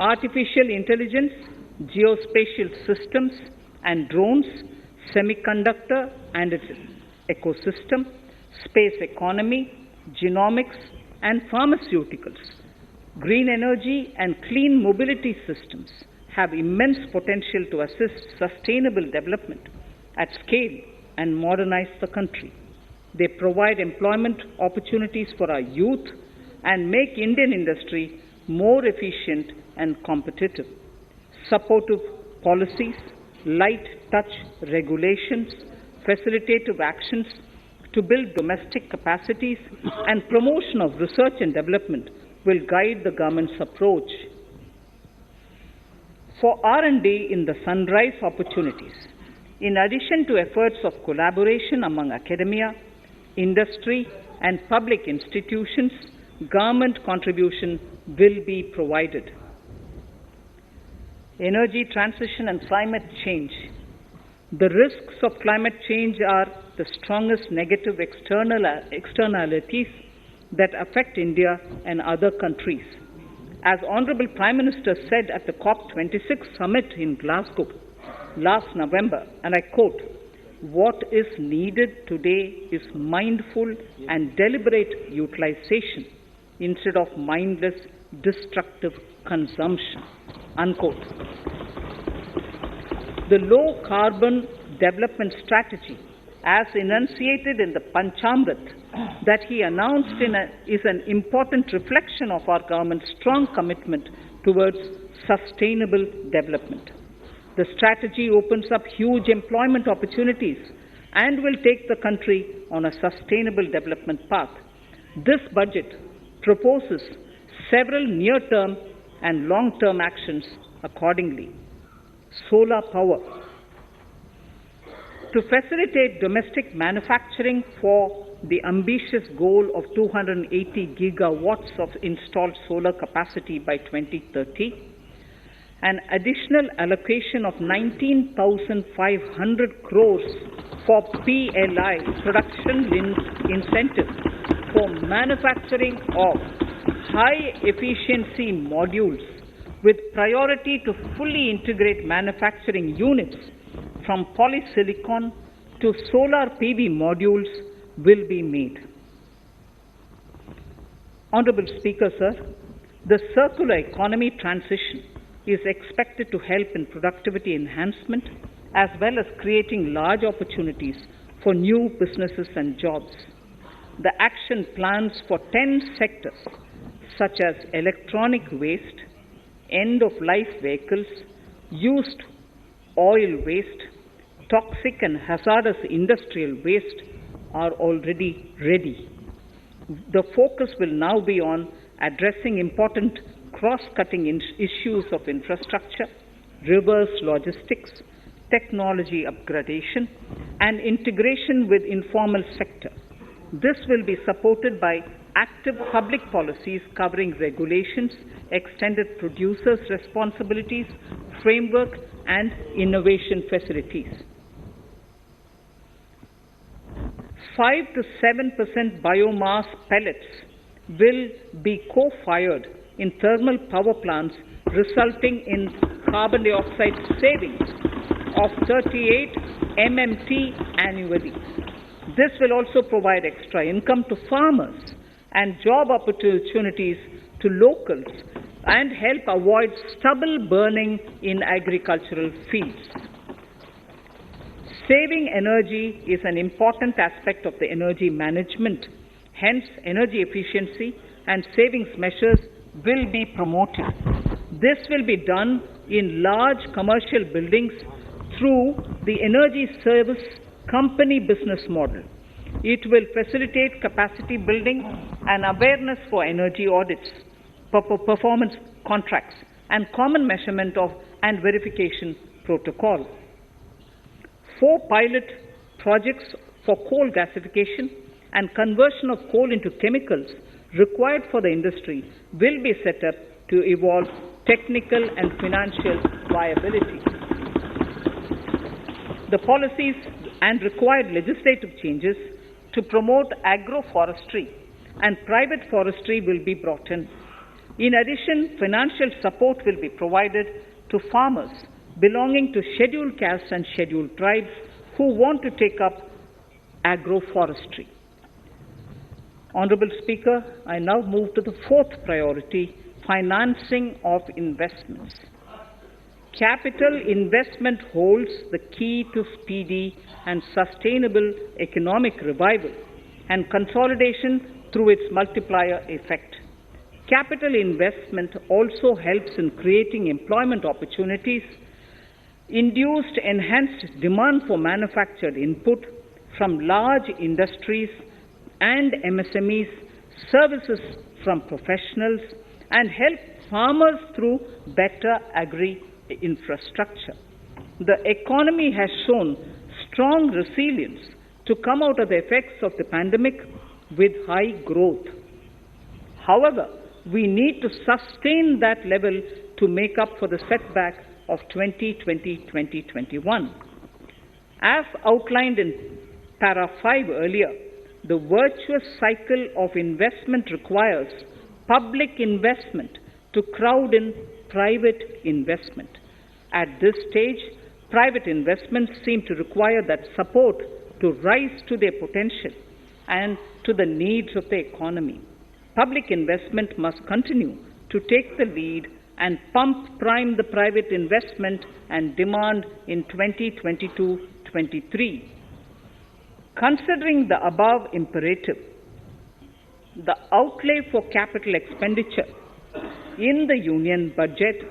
artificial intelligence, geospatial systems and drones, semiconductor and its ecosystem, space economy, genomics and pharmaceuticals, green energy and clean mobility systems have immense potential to assist sustainable development at scale and modernize the country. They provide employment opportunities for our youth and make Indian industry more efficient and competitive. Supportive policies, light touch regulations, facilitative actions to build domestic capacities and promotion of research and development will guide the government's approach. For R&D in the sunrise opportunities, in addition to efforts of collaboration among academia, industry and public institutions, government contribution will be provided. Energy transition and climate change. The risks of climate change are the strongest negative externalities that affect India and other countries. As Honorable Prime Minister said at the COP26 summit in Glasgow last November, and I quote, "What is needed today is mindful and deliberate utilization instead of mindless, destructive consumption," unquote. The low-carbon development strategy, as enunciated in the Panchamrit that he announced is an important reflection of our government's strong commitment towards sustainable development. The strategy opens up huge employment opportunities and will take the country on a sustainable development path. This budget proposes several near-term and long-term actions accordingly. Solar power. To facilitate domestic manufacturing for the ambitious goal of 280 gigawatts of installed solar capacity by 2030, an additional allocation of 19,500 crores for PLI, production-linked incentives, for manufacturing of high-efficiency modules with priority to fully integrate manufacturing units from polysilicon to solar PV modules will be made. Honorable Speaker, sir, the circular economy transition is expected to help in productivity enhancement as well as creating large opportunities for new businesses and jobs. The action plans for 10 sectors such as electronic waste, end-of-life vehicles, used oil waste, toxic and hazardous industrial waste are already ready. The focus will now be on addressing important cross-cutting issues of infrastructure, reverse logistics, technology upgradation, and integration with informal sector. This will be supported by active public policies covering regulations, extended producers' responsibilities, framework, and innovation facilities. 5 to 7% biomass pellets will be co-fired in thermal power plants, resulting in carbon dioxide savings of 38 MMT annually. This will also provide extra income to farmers and job opportunities to locals and help avoid stubble burning in agricultural fields. Saving energy is an important aspect of the energy management. Hence, energy efficiency and savings measures will be promoted. This will be done in large commercial buildings through the energy service company business model. It will facilitate capacity building and awareness for energy audits, performance contracts, and common measurement of and verification protocol. 4 pilot projects for coal gasification and conversion of coal into chemicals required for the industry will be set up to evolve technical and financial viability. The policies and required legislative changes to promote agroforestry and private forestry will be brought in. In addition, financial support will be provided to farmers belonging to scheduled castes and scheduled tribes who want to take up agroforestry. Honourable Speaker, I now move to the fourth priority, financing of investments. Capital investment holds the key to speedy and sustainable economic revival and consolidation through its multiplier effect. Capital investment also helps in creating employment opportunities, induced enhanced demand for manufactured input from large industries and MSMEs, services from professionals, and help farmers through better agri-infrastructure. The economy has shown strong resilience to come out of the effects of the pandemic with high growth. However, we need to sustain that level to make up for the setback of 2020-2021. As outlined in para 5 earlier, the virtuous cycle of investment requires public investment to crowd in private investment. At this stage, private investments seem to require that support to rise to their potential and to the needs of the economy. Public investment must continue to take the lead and prime the private investment and demand in 2022-23. Considering the above imperative, the outlay for capital expenditure in the Union budget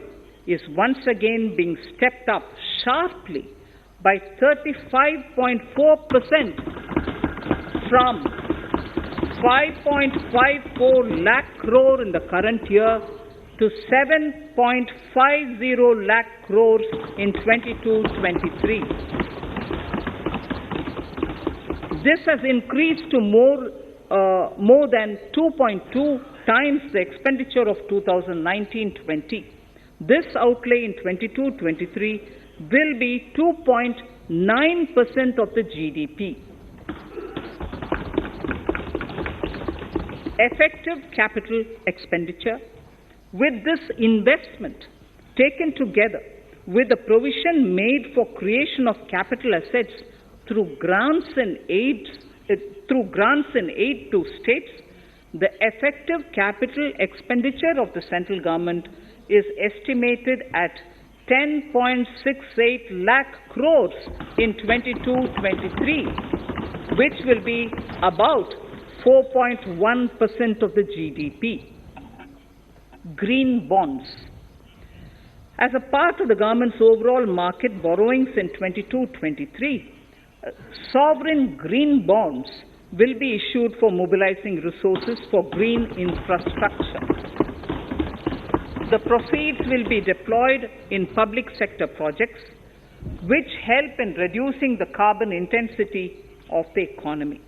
is once again being stepped up sharply by 35.4% from 5.54 lakh crore in the current year to 7.50 lakh crores in 22-23. This has increased to more than 2.2 times the expenditure of 2019-20. This outlay in 22-23 will be 2.9% of the GDP. Effective capital expenditure. With this investment taken together with the provision made for creation of capital assets through grants and aid to states, the effective capital expenditure of the central government is estimated at 10.68 lakh crores in 22-23, which will be about 4.1% of the GDP. Green bonds. As a part of the government's overall market borrowings in 22-23, sovereign green bonds will be issued for mobilizing resources for green infrastructure. The proceeds will be deployed in public sector projects which help in reducing the carbon intensity of the economy.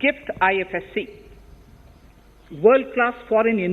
GIFT IFSC. World-class foreign